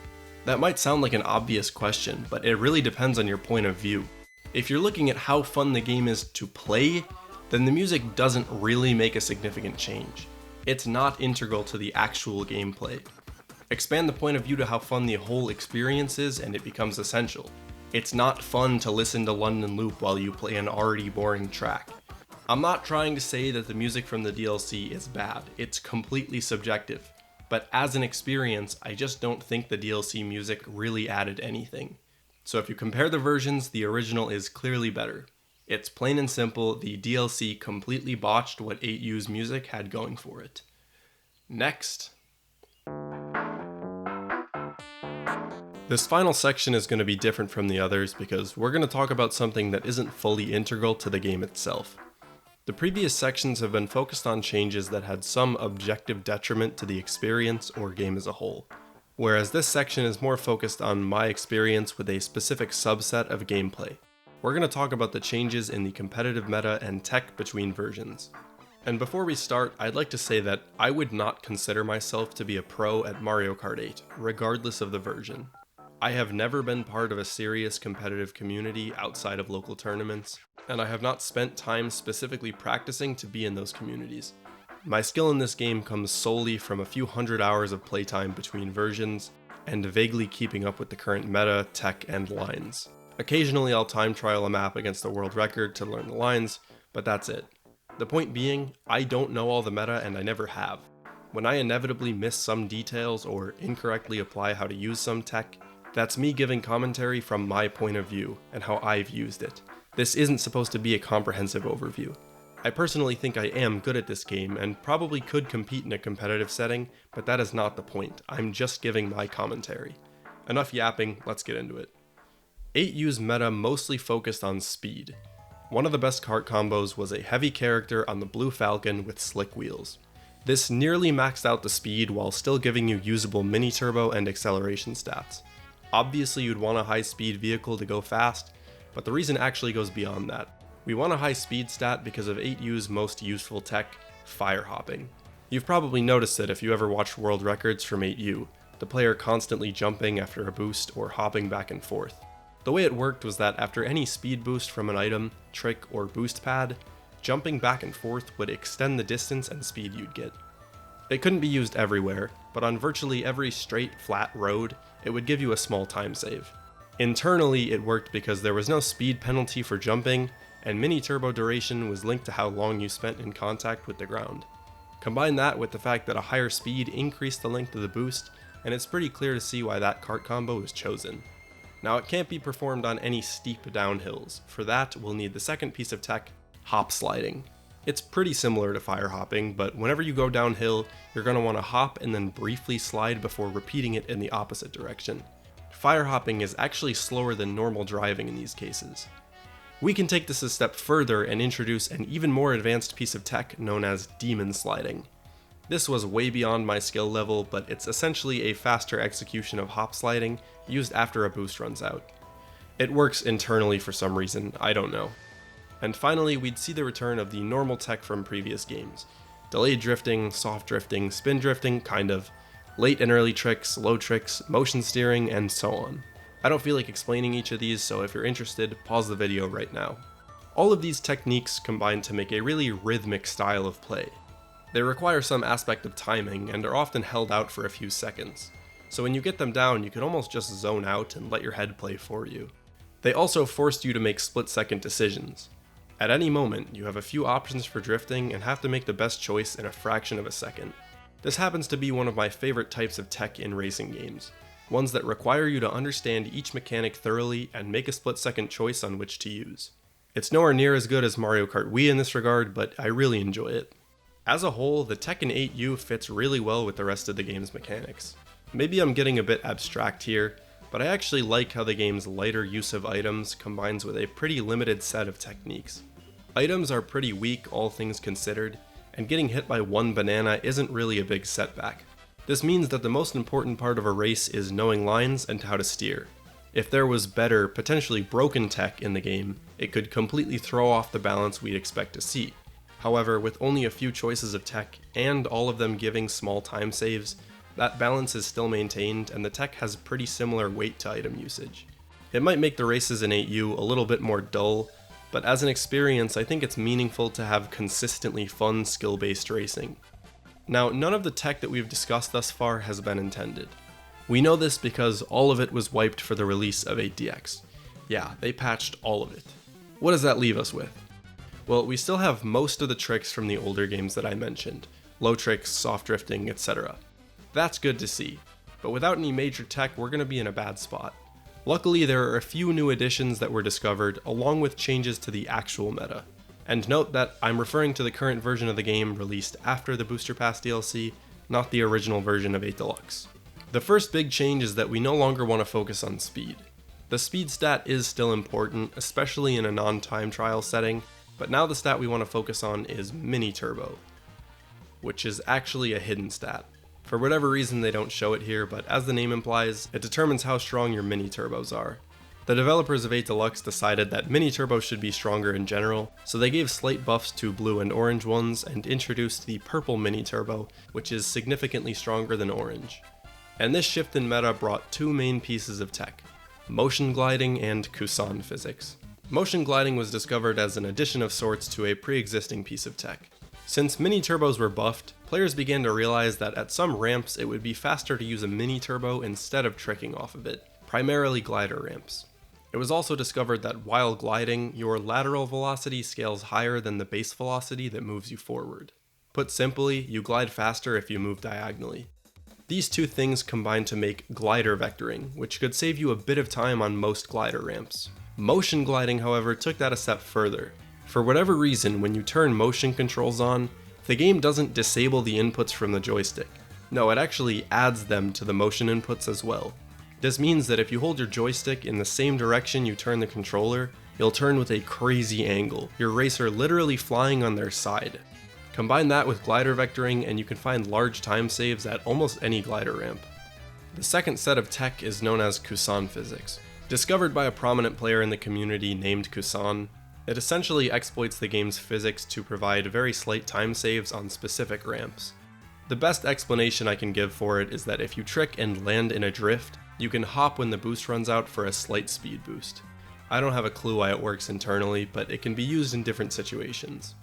That might sound like an obvious question, but it really depends on your point of view. If you're looking at how fun the game is to play, then the music doesn't really make a significant change. It's not integral to the actual gameplay. Expand the point of view to how fun the whole experience is and it becomes essential. It's not fun to listen to London Loop while you play an already boring track. I'm not trying to say that the music from the DLC is bad, it's completely subjective. But as an experience, I just don't think the DLC music really added anything. So if you compare the versions, the original is clearly better. It's plain and simple, the DLC completely botched what 8U's music had going for it. Next. This final section is going to be different from the others because we're going to talk about something that isn't fully integral to the game itself. The previous sections have been focused on changes that had some objective detriment to the experience or game as a whole, whereas this section is more focused on my experience with a specific subset of gameplay. We're going to talk about the changes in the competitive meta and tech between versions. And before we start, I'd like to say that I would not consider myself to be a pro at Mario Kart 8, regardless of the version. I have never been part of a serious competitive community outside of local tournaments, and I have not spent time specifically practicing to be in those communities. My skill in this game comes solely from a few hundred hours of playtime between versions, and vaguely keeping up with the current meta, tech, and lines. Occasionally I'll time trial a map against the world record to learn the lines, but that's it. The point being, I don't know all the meta and I never have. When I inevitably miss some details or incorrectly apply how to use some tech, that's me giving commentary from my point of view and how I've used it. This isn't supposed to be a comprehensive overview. I personally think I am good at this game and probably could compete in a competitive setting, but that is not the point. I'm just giving my commentary. Enough yapping, let's get into it. 8U's meta mostly focused on speed. One of the best kart combos was a heavy character on the Blue Falcon with slick wheels. This nearly maxed out the speed while still giving you usable mini turbo and acceleration stats. Obviously you'd want a high speed vehicle to go fast, but the reason actually goes beyond that. We want a high speed stat because of 8U's most useful tech, fire hopping. You've probably noticed it if you ever watched world records from 8U, the player constantly jumping after a boost or hopping back and forth. The way it worked was that after any speed boost from an item, trick, or boost pad, jumping back and forth would extend the distance and speed you'd get. It couldn't be used everywhere, but on virtually every straight, flat road, it would give you a small time save. Internally, it worked because there was no speed penalty for jumping, and mini turbo duration was linked to how long you spent in contact with the ground. Combine that with the fact that a higher speed increased the length of the boost, and it's pretty clear to see why that kart combo was chosen. Now it can't be performed on any steep downhills. For that, we'll need the second piece of tech, hop sliding. It's pretty similar to fire hopping, but whenever you go downhill, you're going to want to hop and then briefly slide before repeating it in the opposite direction. Fire hopping is actually slower than normal driving in these cases. We can take this a step further and introduce an even more advanced piece of tech known as demon sliding. This was way beyond my skill level, but it's essentially a faster execution of hop sliding used after a boost runs out. It works internally for some reason, I don't know. And finally, we'd see the return of the normal tech from previous games. Delayed drifting, soft drifting, spin drifting, kind of, late and early tricks, low tricks, motion steering, and so on. I don't feel like explaining each of these, so if you're interested, pause the video right now. All of these techniques combine to make a really rhythmic style of play. They require some aspect of timing and are often held out for a few seconds. So when you get them down, you can almost just zone out and let your head play for you. They also forced you to make split-second decisions. At any moment, you have a few options for drifting and have to make the best choice in a fraction of a second. This happens to be one of my favorite types of tech in racing games. Ones that require you to understand each mechanic thoroughly and make a split-second choice on which to use. It's nowhere near as good as Mario Kart Wii in this regard, but I really enjoy it. As a whole, the tech in 8U fits really well with the rest of the game's mechanics. Maybe I'm getting a bit abstract here, but I actually like how the game's lighter use of items combines with a pretty limited set of techniques. Items are pretty weak, all things considered, and getting hit by one banana isn't really a big setback. This means that the most important part of a race is knowing lines and how to steer. If there was better, potentially broken tech in the game, it could completely throw off the balance we'd expect to see. However, with only a few choices of tech, and all of them giving small time saves, that balance is still maintained and the tech has pretty similar weight to item usage. It might make the races in 8U a little bit more dull, but as an experience I think it's meaningful to have consistently fun skill-based racing. Now, none of the tech that we've discussed thus far has been intended. We know this because all of it was wiped for the release of 8DX. Yeah, they patched all of it. What does that leave us with? Well, we still have most of the tricks from the older games that I mentioned. Low tricks, soft drifting, etc. That's good to see, but without any major tech, we're going to be in a bad spot. Luckily, there are a few new additions that were discovered, along with changes to the actual meta. And note that I'm referring to the current version of the game released after the Booster Pass DLC, not the original version of 8 Deluxe. The first big change is that we no longer want to focus on speed. The speed stat is still important, especially in a non-time trial setting, but now the stat we want to focus on is mini turbo, which is actually a hidden stat. For whatever reason they don't show it here, but as the name implies, it determines how strong your mini turbos are. The developers of 8 Deluxe decided that mini turbos should be stronger in general, so they gave slight buffs to blue and orange ones and introduced the purple mini turbo, which is significantly stronger than orange. And this shift in meta brought two main pieces of tech, motion gliding and Kusan physics. Motion gliding was discovered as an addition of sorts to a pre-existing piece of tech. Since mini turbos were buffed, players began to realize that at some ramps it would be faster to use a mini turbo instead of tricking off of it, primarily glider ramps. It was also discovered that while gliding, your lateral velocity scales higher than the base velocity that moves you forward. Put simply, you glide faster if you move diagonally. These two things combine to make glider vectoring, which could save you a bit of time on most glider ramps. Motion gliding, however, took that a step further. For whatever reason, when you turn motion controls on, the game doesn't disable the inputs from the joystick. No, it actually adds them to the motion inputs as well. This means that if you hold your joystick in the same direction you turn the controller, you'll turn with a crazy angle, your racer literally flying on their side. Combine that with glider vectoring and you can find large time saves at almost any glider ramp. The second set of tech is known as Kusan physics. Discovered by a prominent player in the community named Kusan, it essentially exploits the game's physics to provide very slight time saves on specific ramps. The best explanation I can give for it is that if you trick and land in a drift, you can hop when the boost runs out for a slight speed boost. I don't have a clue why it works internally, but it can be used in different situations.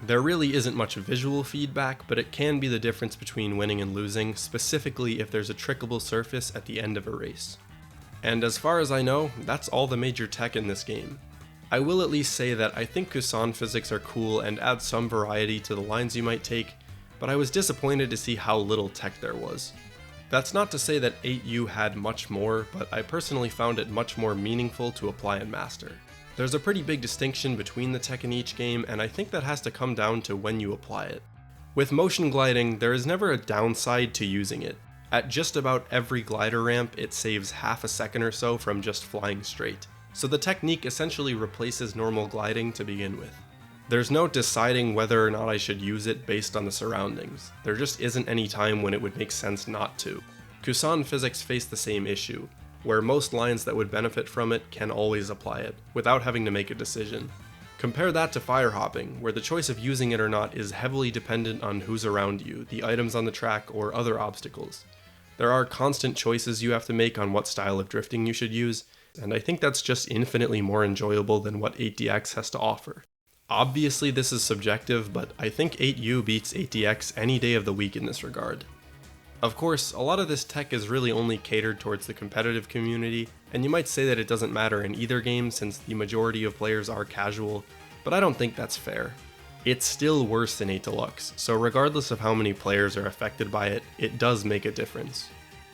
There really isn't much visual feedback, but it can be the difference between winning and losing, specifically if there's a trickable surface at the end of a race. And as far as I know, that's all the major tech in this game. I will at least say that I think Kusan physics are cool and add some variety to the lines you might take, but I was disappointed to see how little tech there was. That's not to say that 8U had much more, but I personally found it much more meaningful to apply and master. There's a pretty big distinction between the tech in each game, and I think that has to come down to when you apply it. With motion gliding, there is never a downside to using it. At just about every glider ramp, it saves half a second or so from just flying straight. So the technique essentially replaces normal gliding to begin with. There's no deciding whether or not I should use it based on the surroundings. There just isn't any time when it would make sense not to. Kusan physics face the same issue, where most lines that would benefit from it can always apply it, without having to make a decision. Compare that to fire hopping, where the choice of using it or not is heavily dependent on who's around you, the items on the track, or other obstacles. There are constant choices you have to make on what style of drifting you should use, and I think that's just infinitely more enjoyable than what 8DX has to offer. Obviously this is subjective, but I think 8U beats 8DX any day of the week in this regard. Of course, a lot of this tech is really only catered towards the competitive community, and you might say that it doesn't matter in either game since the majority of players are casual, but I don't think that's fair. It's still worse than 8 Deluxe, so regardless of how many players are affected by it, it does make a difference.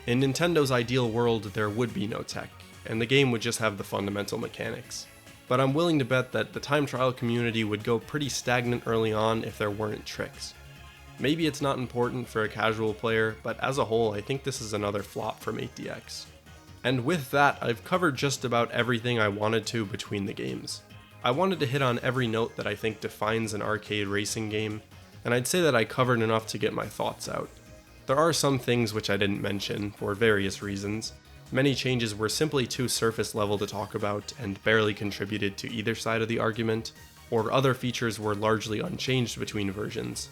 In Nintendo's ideal world, there would be no tech, and the game would just have the fundamental mechanics. But I'm willing to bet that the time trial community would go pretty stagnant early on if there weren't tricks. Maybe it's not important for a casual player, but as a whole I think this is another flop from 8DX. And with that, I've covered just about everything I wanted to between the games. I wanted to hit on every note that I think defines an arcade racing game, and I'd say that I covered enough to get my thoughts out. There are some things which I didn't mention, for various reasons. Many changes were simply too surface level to talk about and barely contributed to either side of the argument, or other features were largely unchanged between versions.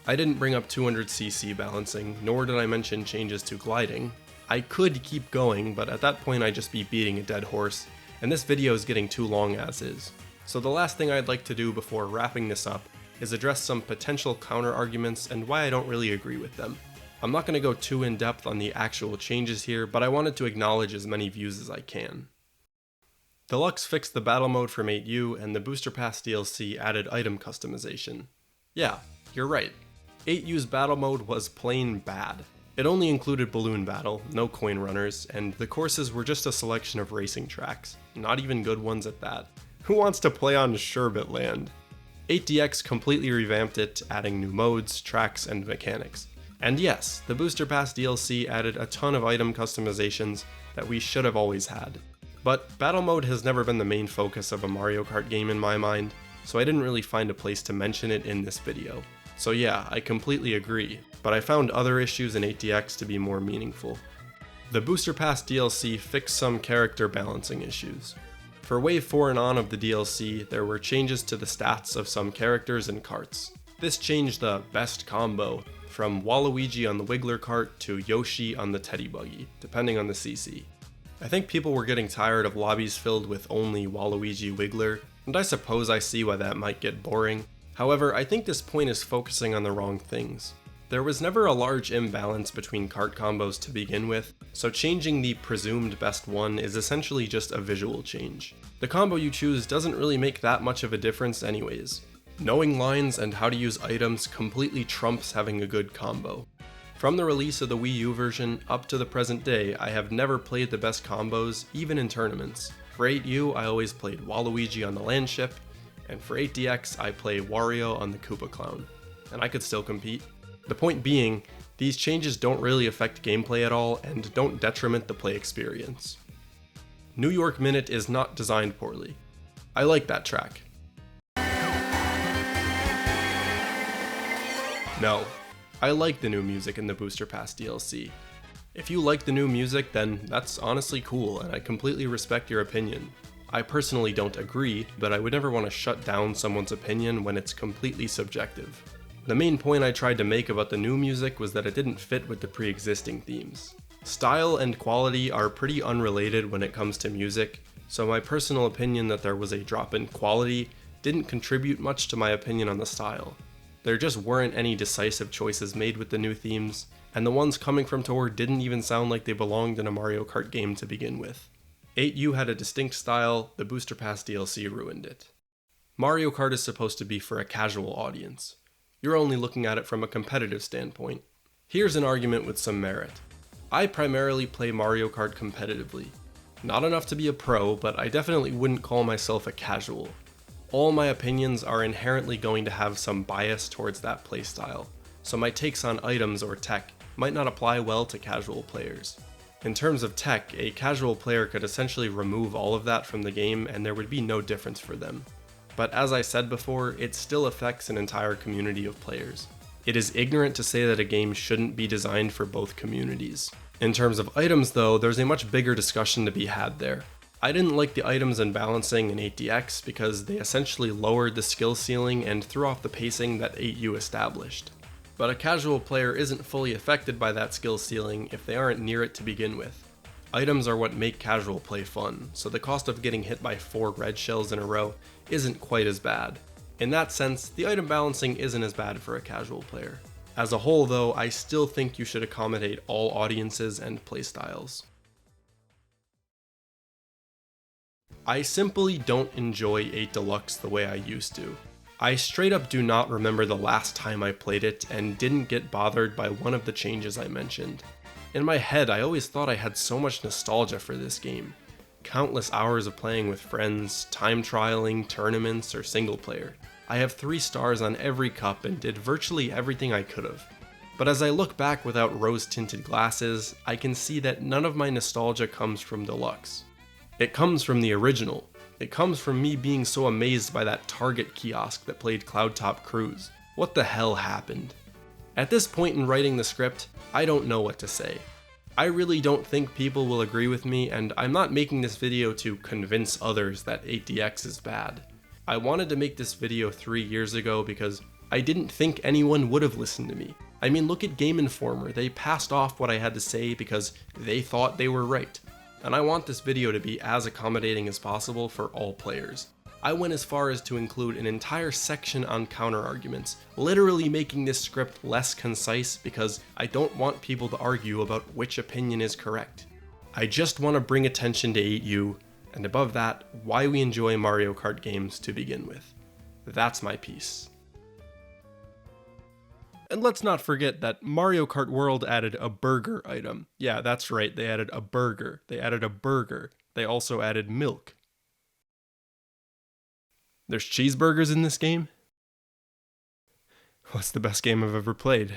I didn't bring up 200cc balancing, nor did I mention changes to gliding. I could keep going, but at that point I'd just be beating a dead horse, and this video is getting too long as is. So the last thing I'd like to do before wrapping this up is address some potential counter-arguments and why I don't really agree with them. I'm not going to go too in depth on the actual changes here, but I wanted to acknowledge as many views as I can. Deluxe fixed the battle mode from 8U, and the Booster Pass DLC added item customization. Yeah, you're right. 8U's battle mode was plain bad. It only included balloon battle, no coin runners, and the courses were just a selection of racing tracks, not even good ones at that. Who wants to play on Sherbet Land? 8DX completely revamped it, adding new modes, tracks, and mechanics. And yes, the Booster Pass DLC added a ton of item customizations that we should have always had. But battle mode has never been the main focus of a Mario Kart game in my mind, so I didn't really find a place to mention it in this video. So yeah, I completely agree, but I found other issues in 8DX to be more meaningful. The Booster Pass DLC fixed some character balancing issues. For Wave 4 and on of the DLC, there were changes to the stats of some characters and carts. This changed the best combo from Waluigi on the Wiggler cart to Yoshi on the Teddy Buggy, depending on the CC. I think people were getting tired of lobbies filled with only Waluigi Wiggler, and I suppose I see why that might get boring. However, I think this point is focusing on the wrong things. There was never a large imbalance between kart combos to begin with, so changing the presumed best one is essentially just a visual change. The combo you choose doesn't really make that much of a difference anyways. Knowing lines and how to use items completely trumps having a good combo. From the release of the Wii U version up to the present day, I have never played the best combos, even in tournaments. For 8U, I always played Waluigi on the land ship, and for 8DX, I play Wario on the Koopa Clown. And I could still compete. The point being, these changes don't really affect gameplay at all and don't detriment the play experience. New York Minute is not designed poorly. I like that track. No, I like the new music in the Booster Pass DLC. If you like the new music, then that's honestly cool and I completely respect your opinion. I personally don't agree, but I would never want to shut down someone's opinion when it's completely subjective. The main point I tried to make about the new music was that it didn't fit with the pre-existing themes. Style and quality are pretty unrelated when it comes to music, so my personal opinion that there was a drop in quality didn't contribute much to my opinion on the style. There just weren't any decisive choices made with the new themes, and the ones coming from Tor didn't even sound like they belonged in a Mario Kart game to begin with. 8U had a distinct style, the Booster Pass DLC ruined it. Mario Kart is supposed to be for a casual audience. You're only looking at it from a competitive standpoint. Here's an argument with some merit. I primarily play Mario Kart competitively. Not enough to be a pro, but I definitely wouldn't call myself a casual. All my opinions are inherently going to have some bias towards that playstyle, so my takes on items or tech might not apply well to casual players. In terms of tech, a casual player could essentially remove all of that from the game and there would be no difference for them. But as I said before, it still affects an entire community of players. It is ignorant to say that a game shouldn't be designed for both communities. In terms of items though, there's a much bigger discussion to be had there. I didn't like the items and balancing in 8DX because they essentially lowered the skill ceiling and threw off the pacing that 8U established. But a casual player isn't fully affected by that skill ceiling if they aren't near it to begin with. Items are what make casual play fun, so the cost of getting hit by 4 red shells in a row isn't quite as bad. In that sense, the item balancing isn't as bad for a casual player. As a whole though, I still think you should accommodate all audiences and playstyles. I simply don't enjoy 8 Deluxe the way I used to. I straight up do not remember the last time I played it and didn't get bothered by one of the changes I mentioned. In my head, I always thought I had so much nostalgia for this game. Countless hours of playing with friends, time trialing, tournaments, or single player. I have 3 stars on every cup and did virtually everything I could have. But as I look back without rose-tinted glasses, I can see that none of my nostalgia comes from Deluxe. It comes from the original. It comes from me being so amazed by that Target kiosk that played Cloudtop Cruise. What the hell happened? At this point in writing the script, I don't know what to say. I really don't think people will agree with me, and I'm not making this video to convince others that 8DX is bad. I wanted to make this video 3 years ago because I didn't think anyone would have listened to me. I mean, look at Game Informer, they passed off what I had to say because they thought they were right. And I want this video to be as accommodating as possible for all players. I went as far as to include an entire section on counterarguments, literally making this script less concise because I don't want people to argue about which opinion is correct. I just want to bring attention to 8U, and above that, why we enjoy Mario Kart games to begin with. That's my piece. And let's not forget that Mario Kart World added a burger item. Yeah, that's right, they added a burger. They added a burger. They also added milk. There's cheeseburgers in this game? What's the best game I've ever played?